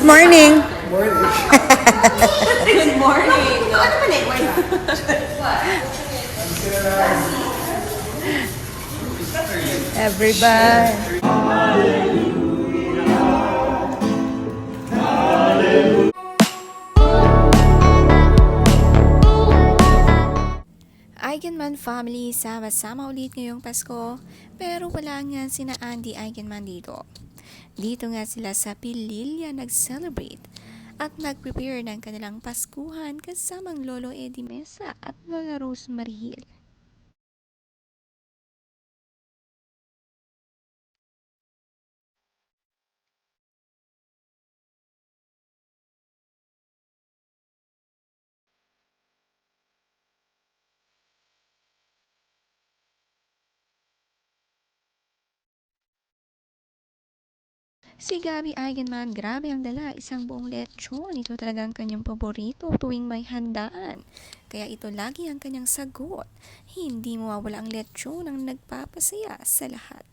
Morning. Morning. Good morning. Ano ba na morning? Everybody. Eigenman family, sama-sama ulit ngayong Pasko, pero wala nga sina Andy Eigenman dito. Dito nga sila sa Pililya nag-celebrate at nag-prepare ng kanilang Paskuhan kasamang Lolo Eddie Mesa at Lola Rose Marihil. Si Gabby Eigenman, grabe ang dala, isang buong lechon. Ito talagang kanyang paborito tuwing may handaan. Kaya ito lagi ang kanyang sagot. Hindi mawawala ang lechon ang nagpapasaya sa lahat.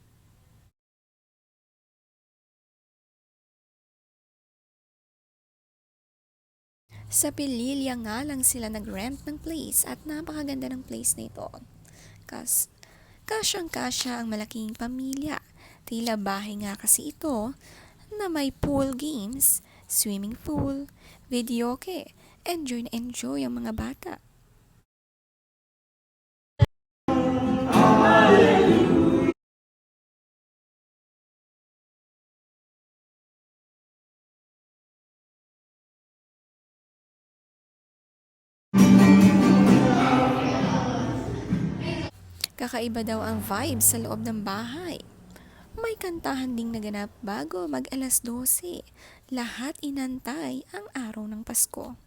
Sa Pililya nga lang sila nag-rent ng place at napakaganda ng place na ito. Kasyang-kasya ang malaking pamilya. Tila bahay nga kasi ito na may pool games, swimming pool, videoke, enjoy na enjoy ang mga bata. Kakaiba daw ang vibe sa loob ng bahay. May kantahan ding naganap bago mag alas 12. Lahat inantay ang araw ng Pasko.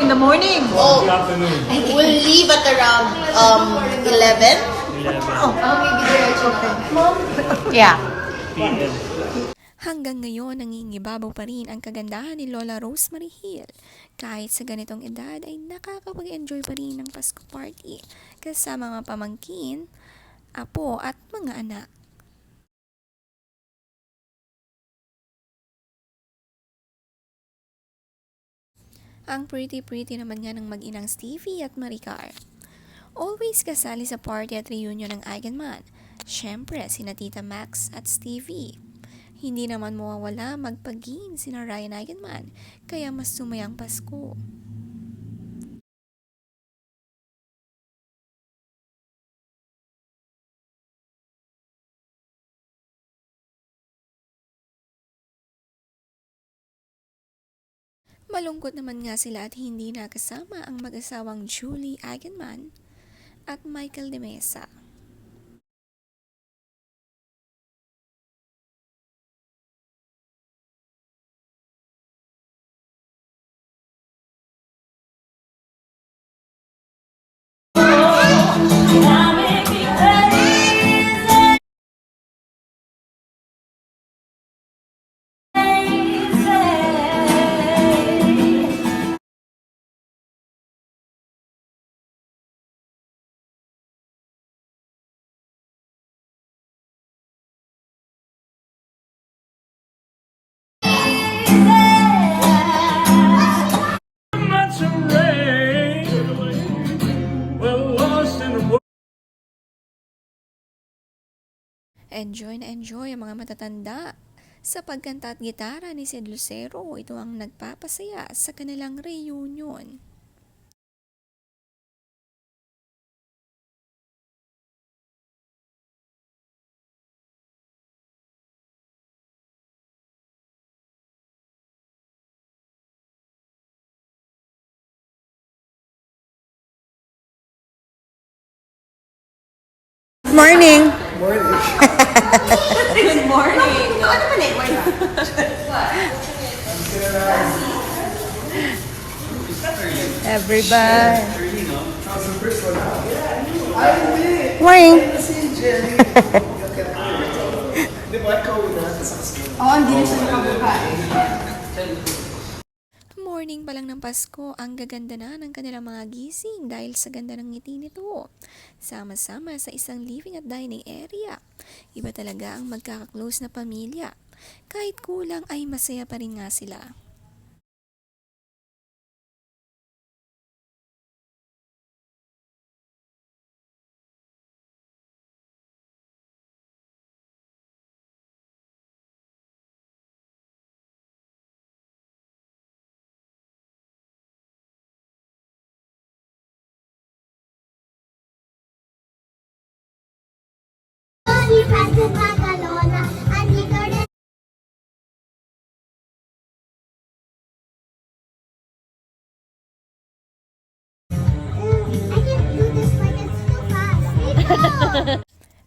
In the morning. Good afternoon. We'll leave at around 11. Oh, maybe they're open. Yeah. PM. Hanggang ngayon, nangingibabaw pa rin ang kagandahan ni Lola Rose Marihil. Kahit sa ganitong edad ay nakakapag-enjoy pa rin ng Pasko party kasama mga pamangkin, apo at mga anak. Ang pretty-pretty naman nga ng mag-inang Stevie at Maricar. Always kasali sa party at reunion ng Eigenman. Siyempre, sina Tita Max at Stevie. Hindi naman mawawala magpaging sina Ryan Eigenman, kaya mas sumayang Pasko. Malungkot naman nga sila at hindi nakasama ang mag-asawang Julie Eigenman at Michael de Mesa. Much rain. Well, lost in the world. Enjoy na enjoy ang mga matatanda. Sa pagkanta at gitara ni Sid Lucero, ito ang nagpapasaya sa kanilang reunion. Morning. Morning. Good morning. Ano ba na morning? Everybody. How's the first one out? Morning. Di ba ikaw na? Sa Oo, hindi na siya nakabuka. morning pa lang ng Pasko, ang gaganda na ng kanilang mga gising dahil sa ganda ng ngiti nito. Sama-sama sa isang living at dining area. Iba talaga ang magkakaklose na pamilya. Kahit kulang ay masaya pa rin nga sila.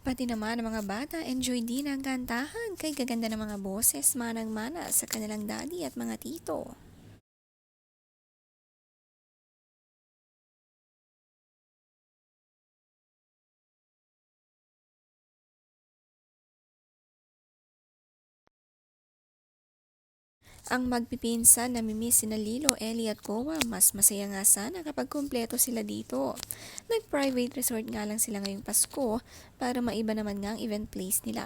Pati naman ang mga bata, enjoy din ang kantahan kay gaganda ng mga boses manang-mana sa kanilang daddy at mga tito. Ang magpipinsan na mimiss sina Lilo, Ellie at Kowa, mas masaya nga sana kapag kumpleto sila dito. Nag-private resort nga lang sila ngayong Pasko para maiba naman nga ang event place nila.